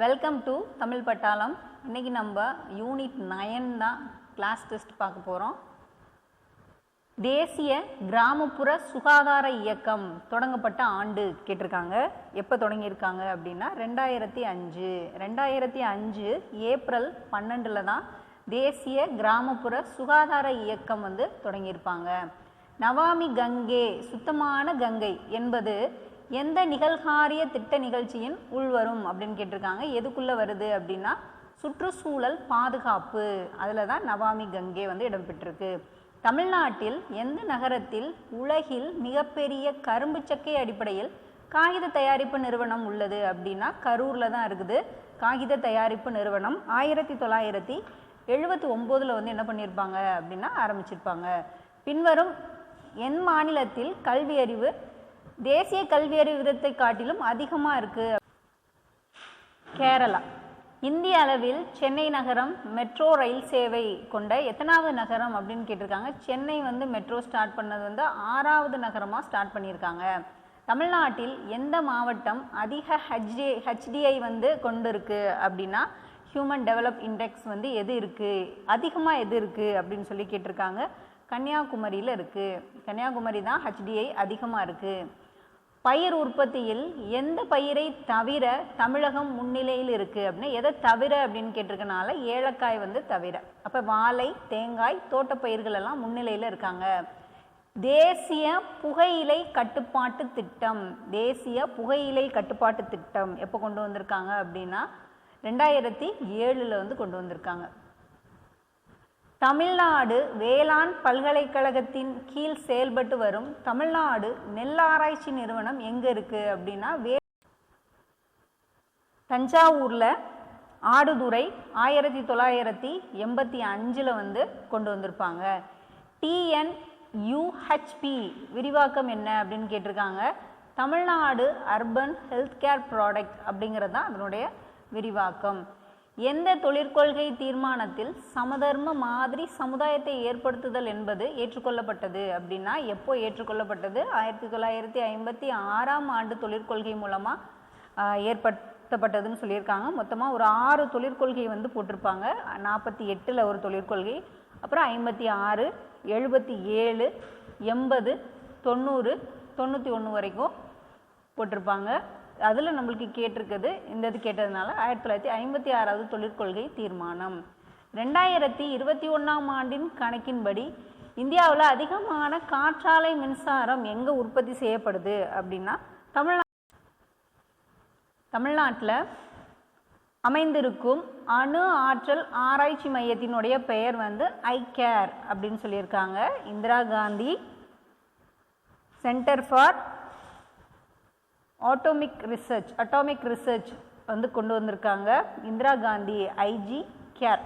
Welcome to Tamil பட்டாளம். இன்றைக்கி நம்ம யூனிட் 9 தான் கிளாஸ் டெஸ்ட் பார்க்க போகிறோம். தேசிய கிராமப்புற சுகாதார இயக்கம் தொடங்கப்பட்ட ஆண்டு கேட்டிருக்காங்க. எப்போ தொடங்கியிருக்காங்க அப்படின்னா 2005 ஏப்ரல் 12 தான் தேசிய கிராமப்புற சுகாதார இயக்கம் தொடங்கியிருப்பாங்க. நமாமி கங்கே, சுத்தமான கங்கை என்பது எந்த நிகழ்காரிய திட்ட நிகழ்ச்சியின் உள்வரும் அப்படின்னு கேட்டிருக்காங்க. எதுக்குள்ளே வருது அப்படின்னா சுற்றுச்சூழல் பாதுகாப்பு, அதில் தான் நமாமி கங்கே இடம்பெற்றிருக்கு. தமிழ்நாட்டில் எந்த நகரத்தில் உலகில் மிகப்பெரிய கரும்பு சக்கை அடிப்படையில் காகித தயாரிப்பு நிறுவனம் உள்ளது அப்படின்னா கரூரில் தான் இருக்குது. காகித தயாரிப்பு நிறுவனம் 1979 என்ன பண்ணியிருப்பாங்க அப்படின்னா ஆரம்பிச்சிருப்பாங்க. பின்வரும் என் மாநிலத்தில் கல்வியறிவு தேசிய கல்வியறிவு விதத்தை காட்டிலும் அதிகமாக இருக்குது? கேரளா. இந்திய அளவில் சென்னை நகரம் மெட்ரோ ரயில் சேவை கொண்ட எத்தனாவது நகரம் அப்படின்னு கேட்டிருக்காங்க. சென்னை மெட்ரோ ஸ்டார்ட் பண்ணது 6வது நகரமாக ஸ்டார்ட் பண்ணியிருக்காங்க. தமிழ்நாட்டில் எந்த மாவட்டம் அதிக ஹெச்டிஐ கொண்டு இருக்கு அப்படின்னா ஹியூமன் டெவலப் இண்டெக்ஸ் எது இருக்குது, அதிகமாக எது இருக்குது அப்படின்னு சொல்லி கேட்டிருக்காங்க. கன்னியாகுமரியில் இருக்குது. கன்னியாகுமரி தான் ஹெச்டிஐ அதிகமாக இருக்குது. பயிர் உற்பத்தியில் எந்த பயிரை தவிர தமிழகம் முன்னிலையில் இருக்குது அப்படின்னா எதை தவிர அப்படின்னு கேட்டிருக்கனால ஏலக்காய் தவிர. அப்போ வாழை, தேங்காய், தோட்டப்பயிர்கள் எல்லாம் முன்னிலையில் இருக்காங்க. தேசிய புகையிலை கட்டுப்பாட்டு திட்டம், தேசிய புகையிலை கட்டுப்பாட்டு திட்டம் எப்போ கொண்டு வந்திருக்காங்க அப்படின்னா 2007 கொண்டு வந்திருக்காங்க. தமிழ்நாடு வேளாண் பல்கலைக்கழகத்தின் கீழ் செயல்பட்டு வரும் தமிழ்நாடு நெல்லாராய்ச்சி நிறுவனம் எங்கே இருக்குது அப்படின்னா தஞ்சாவூரில் ஆடுதுறை 1985 கொண்டு வந்திருப்பாங்க. TNUHP விரிவாக்கம் என்ன அப்படின்னு கேட்டிருக்காங்க. Tamil Nadu urban health care product அப்படிங்கிறது தான் அதனுடைய விரிவாக்கம். எந்த தொழிற்கொள்கை தீர்மானத்தில் சமதர்ம மாதிரி சமுதாயத்தை ஏற்படுத்துதல் என்பது ஏற்றுக்கொள்ளப்பட்டது அப்படின்னா எப்போ ஏற்றுக்கொள்ளப்பட்டது? 1956 தொழிற்கொள்கை மூலமாக ஏற்படுத்தப்பட்டதுன்னு சொல்லியிருக்காங்க. மொத்தமாக ஒரு 6 தொழிற்கொள்கை போட்டிருப்பாங்க. 48 ஒரு தொழிற்கொள்கை, அப்புறம் 56, 77, 80, 90, 91 வரைக்கும் போட்டிருப்பாங்க. அதில் நம்மளுக்கு கேட்டிருக்குது, இந்த இது கேட்டதுனால 1956 தொழிற்கொள்கை தீர்மானம். 2021 கணக்கின்படி இந்தியாவில் அதிகமான காற்றாலை மின்சாரம் எங்கே உற்பத்தி செய்யப்படுது அப்படின்னா தமிழ்நாட்டில் அமைந்திருக்கும் அணு ஆற்றல் ஆராய்ச்சி மையத்தினுடைய பெயர் ஐகேர் அப்படின்னு சொல்லியிருக்காங்க. Indira Gandhi centre for atomic research கொண்டு வந்திருக்காங்க. Indira Gandhi IG care.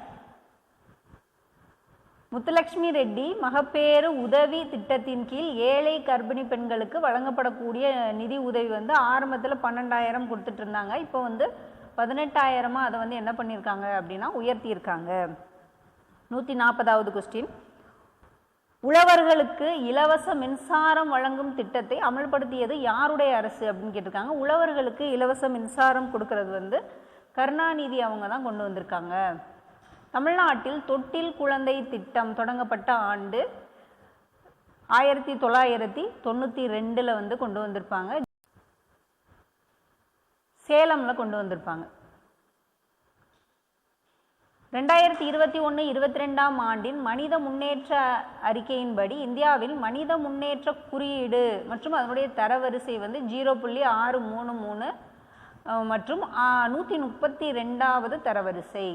முத்துலட்சுமி ரெட்டி மகப்பேறு உதவி திட்டத்தின் கீழ் ஏழை கர்ப்பிணி பெண்களுக்கு வழங்கப்படக்கூடிய நிதி உதவி ஆரம்பத்தில் 12,000 கொடுத்துட்டு இருந்தாங்க. இப்போ 18,000 அதை என்ன பண்ணியிருக்காங்க அப்படின்னா உயர்த்தியிருக்காங்க. 140வது கொஸ்டின். உழவர்களுக்கு இலவச மின்சாரம் வழங்கும் திட்டத்தை அமல்படுத்தியது யாருடைய அரசு அப்படின்னு கேட்டிருக்காங்க. உழவர்களுக்கு இலவச மின்சாரம் கொடுக்கறது கருணாநிதி அவங்க தான் கொண்டு வந்திருக்காங்க. தமிழ்நாட்டில் தொட்டில் குழந்தை திட்டம் தொடங்கப்பட்ட ஆண்டு 1992 கொண்டு வந்திருப்பாங்க. சேலம்ல கொண்டு வந்திருப்பாங்க. 2021-22 மனித முன்னேற்ற அறிக்கையின்படி இந்தியாவில் மனித முன்னேற்ற குறியீடு மற்றும் அதனுடைய தரவரிசை 0.633 மற்றும் 132வது தரவரிசை.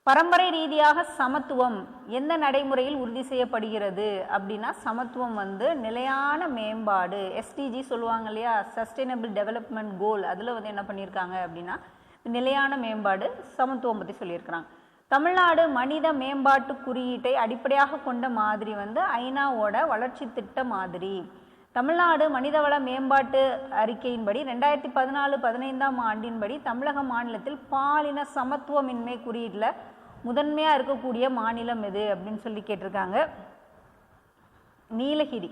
பரம்பரை ரீதியாக சமத்துவம் எந்த நடைமுறையில் உறுதி செய்யப்படுகிறது அப்படின்னா சமத்துவம் நிலையான மேம்பாடு, SDG சொல்லுவாங்க இல்லையா, சஸ்டைனபிள் டெவலப்மெண்ட் கோல், அதில் என்ன பண்ணியிருக்காங்க அப்படின்னா நிலையான மேம்பாடு சமத்துவம் பற்றி சொல்லியிருக்கிறாங்க. தமிழ்நாடு மனித மேம்பாட்டு குறியீட்டை அடிப்படையாக கொண்ட மாதிரி ஐநாவோட வளர்ச்சி திட்ட மாதிரி. தமிழ்நாடு மனிதவள மேம்பாட்டு அறிக்கையின்படி 2014-15 தமிழக மாநிலத்தில் பாலின சமத்துவமின்மை குறியீட்டில் முதன்மையாக இருக்கக்கூடிய மாநிலம் எது அப்படின்னு சொல்லி கேட்டிருக்காங்க. நீலகிரி.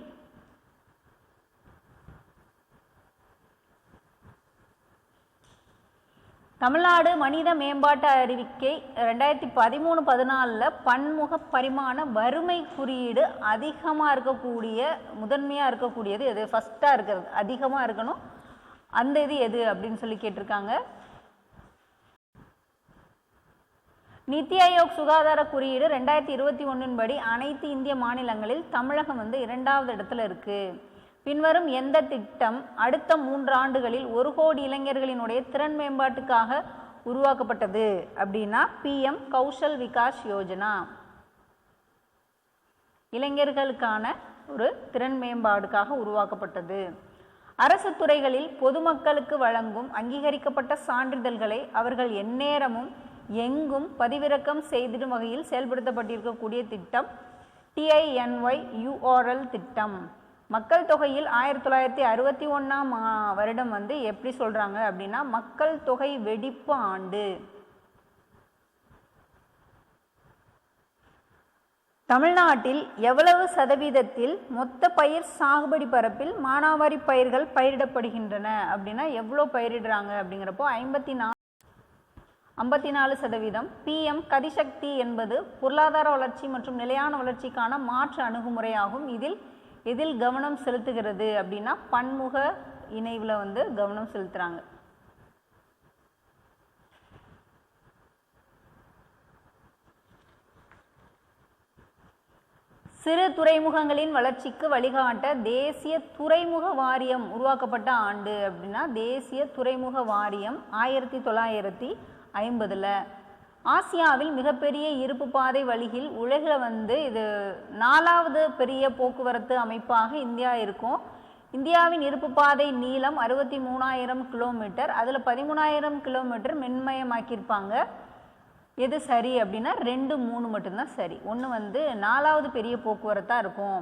தமிழ்நாடு மனித மேம்பாட்டு அறிவிக்கை 2013-14 பன்முக பரிமாண வறுமை குறியீடு அதிகமாக இருக்கக்கூடிய முதன்மையாக இருக்கக்கூடியது எது, ஃபஸ்ட்டாக இருக்கிறது அதிகமாக இருக்கணும், அந்த இது எது அப்படின்னு சொல்லி கேட்டிருக்காங்க. நித்தி ஆயோக் சுகாதார குறியீடு 2021 படி அனைத்து இந்திய மாநிலங்களில் தமிழகம் வந்து 2வது இடத்துல இருக்கு. பின்வரும் எந்த திட்டம் அடுத்த 3 ஆண்டுகளில் 1 கோடி இளைஞர்களினுடைய திறன் மேம்பாட்டுக்காக உருவாக்கப்பட்டது அப்படின்னா PM கௌஷல் விகாஸ் யோஜனா. இளைஞர்களுக்கான ஒரு திறன் மேம்பாடுக்காக உருவாக்கப்பட்டது. அரசு துறைகளில் பொதுமக்களுக்கு வழங்கும் அங்கீகரிக்கப்பட்ட சான்றிதழ்களை அவர்கள் எந்நேரமும் எங்கும் பதிவிறக்கம் செய்திடும் வகையில் செயல்படுத்தப்பட்டிருக்கக்கூடிய திட்டம் TINY URL திட்டம். மக்கள் தொகையில் 1961ஆம் வருடம் வந்து எப்படி சொல்றாங்க அப்படின்னா மக்கள் தொகை வெடிப்பு ஆண்டு. தமிழ்நாட்டில் எவ்வளவு சதவீதத்தில் மொத்த பயிர் சாகுபடி பரப்பில் மானாவாரி பயிர்கள் பயிரிடப்படுகின்றன அப்படின்னா எவ்வளோ பயிரிடுறாங்க அப்படிங்கிறப்போ 54%. PM கதிசக்தி என்பது பொருளாதார வளர்ச்சி மற்றும் நிலையான வளர்ச்சிக்கான மாற்று அணுகுமுறையாகும். இதில் கவனம் செலுத்துகிறது அப்படின்னா பன்முக இணைவில் வந்து கவனம் செலுத்துறாங்க. சிறு துறைமுகங்களின் வளர்ச்சிக்கு வழிகாட்ட தேசிய துறைமுக வாரியம் உருவாக்கப்பட்ட ஆண்டு அப்படின்னா தேசிய துறைமுக வாரியம் 1950. ஆசியாவில் மிகப்பெரிய இருப்பு பாதை வழியில் உலகில் வந்து இது 4வது பெரிய போக்குவரத்து அமைப்பாக இந்தியா இருக்கும். இந்தியாவின் இருப்பு பாதை நீளம் 63,000 கிலோமீட்டர். அதில் 13,000 கிலோமீட்டர் மின்மயமாக்கியிருப்பாங்க. எது சரி அப்படின்னா 2, 3 மட்டும்தான் சரி. ஒன்று வந்து 4வது பெரிய போக்குவரத்தாக இருக்கும்.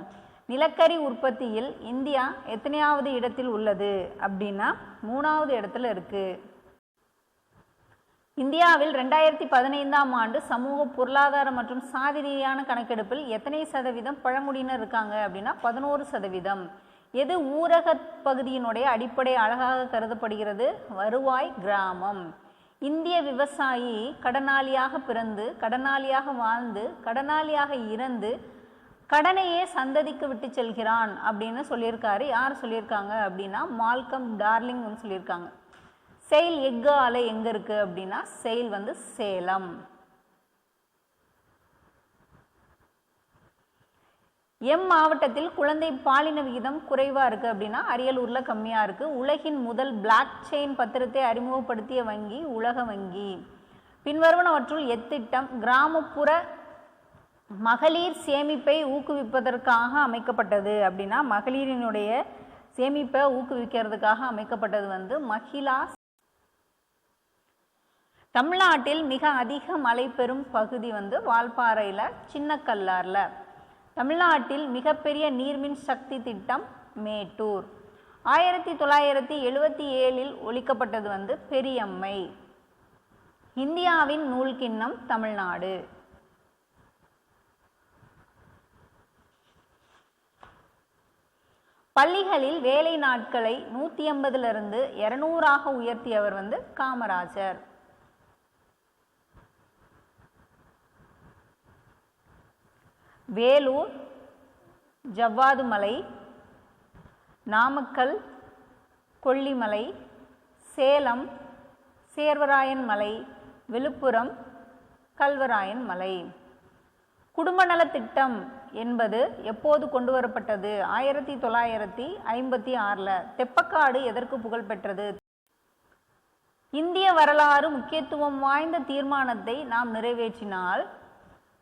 நிலக்கரி உற்பத்தியில் இந்தியா எத்தனையாவது இடத்தில் உள்ளது அப்படின்னா 3வது இடத்துல இருக்குது. இந்தியாவில் 2015ஆம் ஆண்டு சமூக பொருளாதார மற்றும் சாதி ரீதியான கணக்கெடுப்பில் எத்தனை சதவீதம் பழங்குடியினர் இருக்காங்க அப்படின்னா 11%. எது ஊரக பகுதியினுடைய அடிப்படை அழகாக கருதப்படுகிறது, வருவாய் கிராமம். இந்திய விவசாயி கடனாளியாக பிறந்து கடனாளியாக வாழ்ந்து கடனாளியாக இறந்து கடனையே சந்ததிக்கு விட்டு செல்கிறான் அப்படின்னு சொல்லியிருக்காரு. யார் சொல்லியிருக்காங்க அப்படின்னா மால்கம் டார்லிங் சொல்லியிருக்காங்க. செயில் எஃகு ஆலை எங்க இருக்கு அப்படின்னா செயில் வந்து சேலம். மாவட்டத்தில் குழந்தை பாலின விகிதம் குறைவா இருக்கு அப்படின்னா அரியலூர்ல கம்மியா இருக்கு. உலகின் முதல் பிளாக் செயின் பத்திரத்தை அறிமுகப்படுத்திய வங்கி உலக வங்கி. பின்வருவனவற்றுள் எத்திட்டம் கிராமப்புற மகளிர் சேமிப்பை ஊக்குவிப்பதற்காக அமைக்கப்பட்டது அப்படின்னா மகளிரினுடைய சேமிப்பை ஊக்குவிக்கிறதுக்காக அமைக்கப்பட்டது வந்து மகிழா. தமிழ்நாட்டில் மிக அதிக மழை பெறும் பகுதி வந்து வால்பாறையில் சின்னக்கல்லார்ல. தமிழ்நாட்டில் மிகப்பெரிய நீர்மின் சக்தி திட்டம் மேட்டூர். 1977 ஒலிக்கப்பட்டது வந்து பெரியம்மை. இந்தியாவின் நூல்கிண்ணம் தமிழ்நாடு. பள்ளிகளில் வேலை நாட்களை 180 200 உயர்த்தியவர் வந்து காமராஜர். வேலூர் ஜவ்வாது மலை, நாமக்கல் கொல்லிமலை, சேலம் சேர்வராயன் மலை, விழுப்புரம் கல்வராயன் மலை. குடும்ப நலத் திட்டம் என்பது எப்போது கொண்டு வரப்பட்டது? 1956. தெப்பக்காடு எதற்கு புகழ் பெற்றது? இந்திய வரலாறு முக்கியத்துவம் வாய்ந்த தீர்மானத்தை நாம் நிறைவேற்றினால்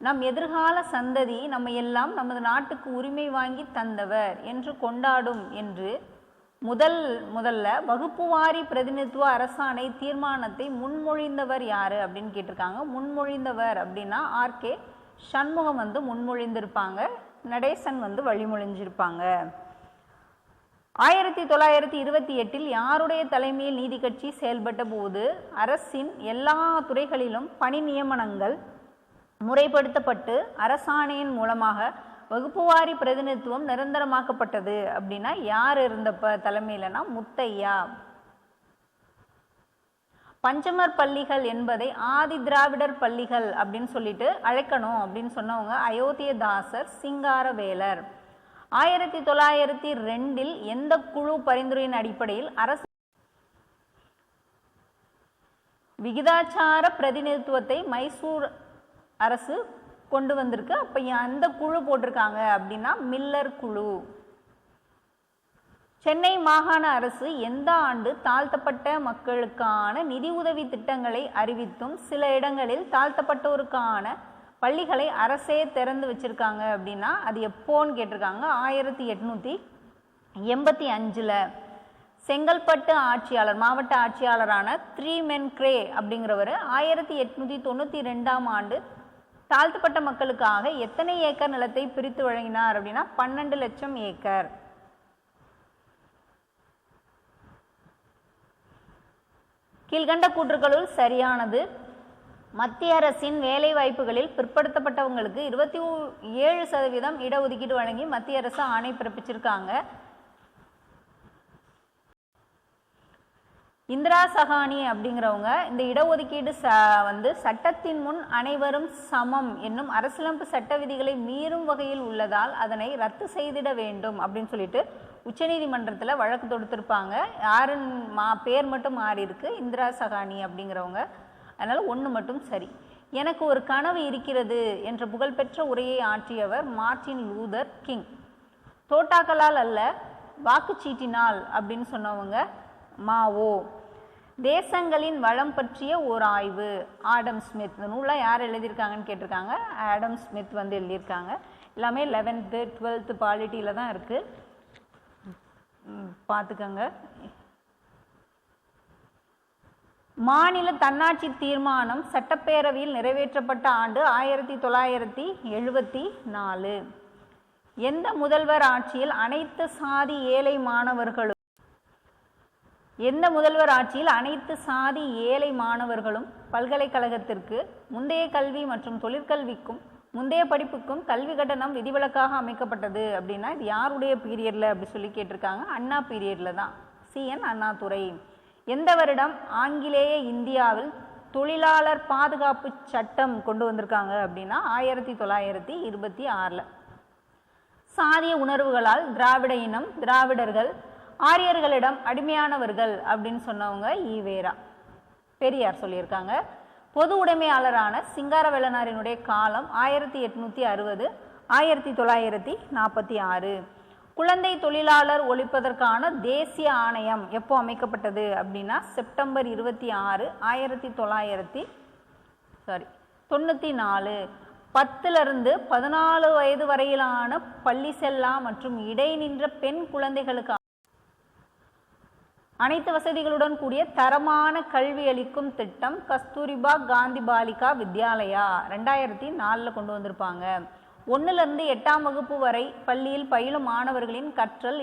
நம் எதிர்கால சந்ததி நம்ம எல்லாம் நமது நாட்டுக்கு உரிமை வாங்கி தந்தவர் என்று கொண்டாடும் என்று முதல்ல வகுப்புவாரி பிரதிநிதித்துவ அரசாணை தீர்மானத்தை முன்மொழிந்தவர் யாரு அப்படின்னு கேட்டிருக்காங்க. முன்மொழிந்தவர் அப்படின்னா RK சண்முகம் வந்து முன்மொழிந்திருப்பாங்க, நடேசன் வந்து வழிமொழிஞ்சிருப்பாங்க. 1928 யாருடைய தலைமையில் நீதி கட்சி செயல்பட்ட போது அரசின் எல்லா துறைகளிலும் பணி நியமனங்கள் முறைப்படுத்தப்பட்டு அரசாணையின் மூலமாக வகுப்புவாரி பிரதிநிதித்துவம் நிரந்தரமாக்கப்பட்டது அப்படின்னா யார் இருந்தப்ப தலைமையிலனா முத்தையா. பஞ்சமர் பள்ளிகள் என்பதை ஆதி திராவிடர் பள்ளிகள் அப்படின்னு சொல்லிட்டு அழைக்கணும் அப்படின்னு சொன்னவங்க அயோத்தியதாசர் சிங்காரவேலர். 1902 எந்த குழு பரிந்துரையின் அடிப்படையில் அரசு விகிதாச்சார பிரதிநிதித்துவத்தை மைசூர் அரசு கொண்டு வந்திருக்கு? அப்ப அந்த குழு போட்டிருக்காங்க அப்படின்னா மில்லர் குழு. சென்னை மாகாண அரசு எந்த ஆண்டு தாழ்த்தப்பட்ட மக்களுக்கான நிதி உதவி திட்டங்களை அறிவித்தும் சில இடங்களில் தாழ்த்தப்பட்டோருக்கான பள்ளிகளை அரசே திறந்து வச்சிருக்காங்க அப்படின்னா அது எப்போன்னு கேட்டிருக்காங்க. 1885. செங்கல்பட்டு ஆட்சியாளர் மாவட்ட ஆட்சியாளரான 3 மென்க்ரே அப்படிங்கிறவர் 1892ஆம் ஆண்டு தாழ்த்தப்பட்ட மக்களுக்காக எத்தனை ஏக்கர் நிலத்தை பிரித்து வழங்கினார் அப்படின்னா 12 லட்சம் ஏக்கர். கீழ்கண்ட கூற்றுக்களுள் சரியானது. மத்திய அரசின் வேலை வாய்ப்புகளில் பிற்படுத்தப்பட்டவங்களுக்கு 27% இடஒதுக்கீடு வழங்கி மத்திய அரசு ஆணை பிறப்பிச்சிருக்காங்க. இந்திரா சகானி அப்படிங்கிறவங்க இந்த இடஒதுக்கீடு சட்டத்தின் முன் அனைவரும் சமம் என்னும் அரசியலமைப்பு சட்ட விதிகளை மீறும் வகையில் உள்ளதால் அதனை ரத்து செய்திட வேண்டும் அப்படின்னு சொல்லிட்டு உச்சநீதிமன்றத்தில் வழக்கு தொடுத்திருப்பாங்க. யாருன்னு பேர் மட்டும் மாறி இருக்கு, இந்திரா சகானி அப்படிங்கிறவங்க. அதனால 1 மட்டும் சரி. எனக்கு ஒரு கனவு இருக்கிறது என்ற புகழ்பெற்ற உரையை ஆற்றியவர் மார்ட்டின் லூதர் கிங். தோட்டாக்களால் அல்ல வாக்குச்சீட்டினால் அப்படின்னு சொன்னவங்க மாவோ. தேசங்களின் வளம் பற்றிய ஒரு ஆய்வு ஆடம் ஸ்மித். இந்த நூலை யார் எழுதியிருக்காங்கன்னு கேட்டிருக்காங்க. ஆடம் ஸ்மித் எழுதியிருக்காங்க. எல்லாமே 11th 12th பாலிட்டியில் தான் இருக்குது, பார்த்துக்கங்க. மாநில தன்னாட்சி தீர்மானம் சட்டப்பேரவையில் நிறைவேற்றப்பட்ட ஆண்டு 1974. எந்த முதல்வர் ஆட்சியில் அனைத்து சாதி ஏழை மாணவர்களும் பல்கலைக்கழகத்திற்கு முந்தைய கல்வி மற்றும் தொழிற்கல்விக்கும் முந்தைய படிப்புக்கும் கல்வி கட்டணம் விதிவிலக்காக அமைக்கப்பட்டது அப்படின்னா இது யாருடைய பீரியட்ல அப்படி சொல்லி கேட்டிருக்காங்க. அண்ணா பீரியட்ல தான். CN அண்ணாதுரை. எந்த வருடம் ஆங்கிலேய இந்தியாவில் தொழிலாளர் பாதுகாப்பு சட்டம் கொண்டு வந்திருக்காங்க அப்படின்னா 1926. சாதிய உணர்வுகளால் திராவிட இனம் திராவிடர்கள் ஆரியர்களிடம் அடிமையானவர்கள் அப்படின்னு சொன்னவங்க ஈவேரா. பெரியார் சொல்லியிருக்காங்க. பொது உடைமையாளரான சிங்காரவேலனாரினுடைய காலம் 1860 1946. குழந்தை தொழிலாளர் ஒழிப்பதற்கான தேசிய ஆணையம் எப்போ அமைக்கப்பட்டது அப்படின்னா செப்டம்பர் 26 1994. 10லிருந்து 14 வயது வரையிலான பள்ளி செல்லா மற்றும் இடைநின்ற பெண் குழந்தைகளுக்கு அனைத்து வசதிகளுடன் கூடிய தரமான கல்வி அளிக்கும் திட்டம் கஸ்தூரிபா காந்தி பாலிகா வித்யாலயா 2004 கொண்டு வந்திருப்பாங்க. 1லிருந்து 8ஆம் வகுப்பு வரை பள்ளியில் பயிலும் மாணவர்களின் கற்றல்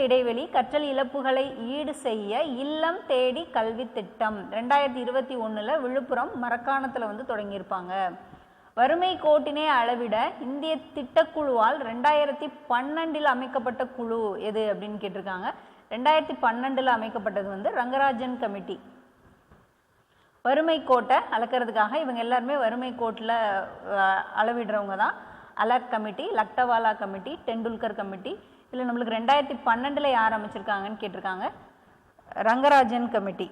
இடைவெளி கற்றல் இழப்புகளை ஈடு செய்ய இல்லம் தேடி கல்வி திட்டம் 2021 விழுப்புரம் மரக்காணத்தில் தொடங்கியிருப்பாங்க. வறுமை கோட்டினை அளவிட இந்திய திட்டக்குழுவால் 2012 அமைக்கப்பட்ட குழு எது அப்படின்னு கேட்டிருக்காங்க. 2012 அமைக்கப்பட்டது ரங்கராஜன் கமிட்டி. வறுமை கோட்டை அளக்கிறதுக்காக இவங்க எல்லாருமே வறுமை கோட்டில் அளவிடுறவங்க தான். அலக் கமிட்டி, லக்டவாலா கமிட்டி, டெண்டுல்கர் கமிட்டி. இதில் நம்மளுக்கு 2012 யார் அமைச்சிருக்காங்கன்னு கேட்டிருக்காங்க. ரங்கராஜன் கமிட்டி.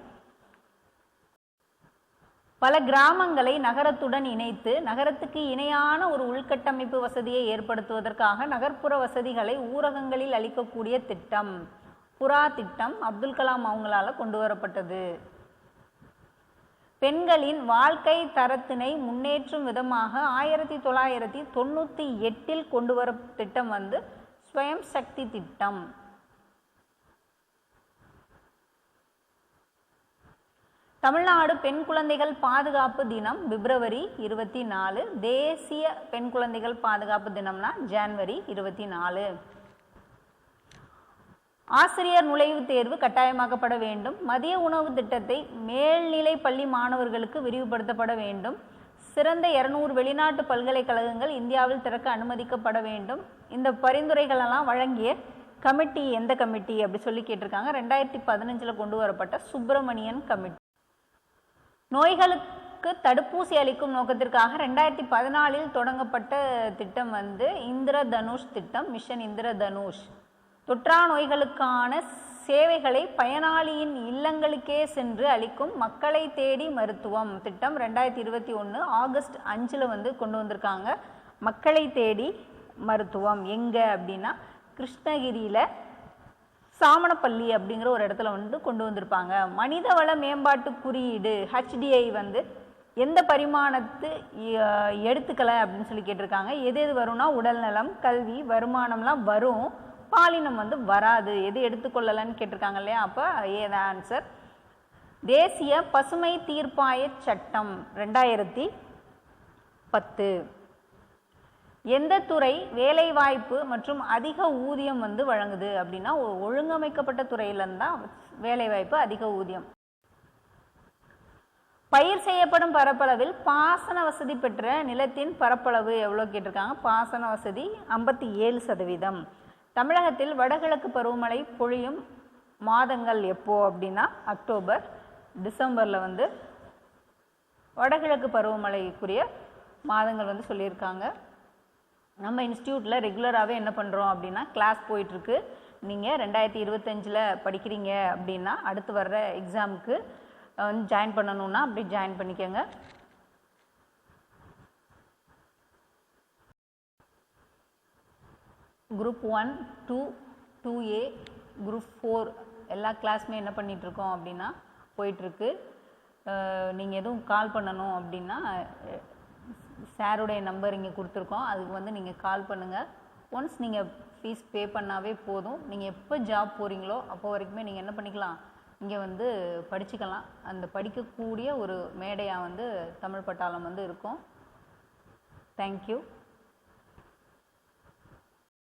பல கிராமங்களை நகரத்துடன் இணைத்து நகரத்துக்கு இணையான ஒரு உள்கட்டமைப்பு வசதியை ஏற்படுத்துவதற்காக நகர்ப்புற வசதிகளை ஊரகங்களில் அளிக்கக்கூடிய திட்டம் புறா திட்டம் அப்துல் கலாம் அவங்களால கொண்டு வரப்பட்டது. பெண்களின் வாழ்க்கை தரத்தினை முன்னேற்றும் விதமாக 1998 கொண்டு வர திட்டம் ஸ்வயம் சக்தி திட்டம். தமிழ்நாடு பெண் குழந்தைகள் பாதுகாப்பு தினம் பிப்ரவரி 24. தேசிய பெண் குழந்தைகள் பாதுகாப்பு தினம்னா ஜனவரி 24. ஆசிரியர் நுழைவுத் தேர்வு கட்டாயமாக்கப்பட வேண்டும். மதிய உணவு திட்டத்தை மேல்நிலை பள்ளி மாணவர்களுக்கு விரிவுபடுத்தப்பட வேண்டும். சிறந்த 200 வெளிநாட்டு பல்கலைக்கழகங்கள் இந்தியாவில் திறக்க அனுமதிக்கப்பட வேண்டும். இந்த பரிந்துரைகளெல்லாம் வழங்கிய கமிட்டி எந்த கமிட்டி அப்படி சொல்லி கேட்டிருக்காங்க. 2015 கொண்டு வரப்பட்ட சுப்பிரமணியன் கமிட்டி. நோய்களுக்கு தடுப்பூசி அளிக்கும் நோக்கத்திற்காக 2014 தொடங்கப்பட்ட திட்டம் வந்து இந்திரதனுஷ் திட்டம், மிஷன் இந்திரதனுஷ். தொற்றா நோய்களுக்கான சேவைகளை பயனாளியின் இல்லங்களுக்கே சென்று அளிக்கும் மக்களை தேடி மருத்துவம் திட்டம் 2021 ஆகஸ்ட் 5 வந்து கொண்டு வந்திருக்காங்க. மக்களை தேடி மருத்துவம் எங்கே அப்படின்னா கிருஷ்ணகிரியில் சாமணப்பள்ளி அப்படிங்கிற ஒரு இடத்துல வந்து கொண்டு வந்திருப்பாங்க. மனிதவள மேம்பாட்டு குறியீடு HDI வந்து எந்த பரிமாணத்து எடுத்துக்கலை அப்படின்னு சொல்லி கேட்டிருக்காங்க. எது எது வரும்னா உடல்நலம், கல்வி, வருமானம்லாம் வரும், பாலினம் வந்து வராது. எது எடுத்துக்கொள்ளலன்னு கேட்டிருக்காங்க இல்லையா? அப்போ ஏத ஆன்சர். தேசிய பசுமை தீர்ப்பாய சட்டம் 2010. எந்த துறை வேலைவாய்ப்பு மற்றும் அதிக ஊதியம் வந்து வழங்குது அப்படின்னா ஒழுங்கமைக்கப்பட்ட துறையிலிருந்து தான் வேலைவாய்ப்பு, அதிக ஊதியம். பயிர் செய்யப்படும் பரப்பளவில் பாசன வசதி பெற்ற நிலத்தின் பரப்பளவு எவ்வளோ கேட்டிருக்காங்க. பாசன வசதி 57%. தமிழகத்தில் வடகிழக்கு பருவமழை பொழியும் மாதங்கள் எப்போ அப்படின்னா அக்டோபர், டிசம்பரில் வந்து வடகிழக்கு பருவமழைக்குரிய மாதங்கள் வந்து சொல்லியிருக்காங்க. நம்ம இன்ஸ்டியூட்டில் ரெகுலராகவே என்ன பண்ணுறோம் அப்படின்னா கிளாஸ் போயிட்டுருக்கு. நீங்கள் 2025 படிக்கிறீங்க அப்படின்னா அடுத்து வர்ற எக்ஸாமுக்கு வந்து ஜாயின் பண்ணணுன்னா அப்படி ஜாயின் பண்ணிக்கோங்க. குரூப் 1, 2, 2A, குரூப் 4 எல்லா கிளாஸுமே என்ன பண்ணிகிட்ருக்கோம் அப்படின்னா போயிட்டுருக்கு. நீங்கள் எதுவும் கால் பண்ணணும் அப்படின்னா சாருடைய நம்பர் இங்கே கொடுத்துருக்கோம், அதுக்கு வந்து நீங்கள் கால் பண்ணுங்கள். ஒன்ஸ் நீங்கள் ஃபீஸ் பே பண்ணாவே போதும். நீங்கள் எப்போ ஜாப் போகிறீங்களோ அப்போ வரைக்குமே நீங்கள் என்ன பண்ணிக்கலாம், இங்கே வந்து படிச்சுக்கலாம். அந்த படிக்கக்கூடிய ஒரு மேடையாக வந்து தமிழ் பட்டாளம் வந்து இருக்கும். தேங்க்யூ.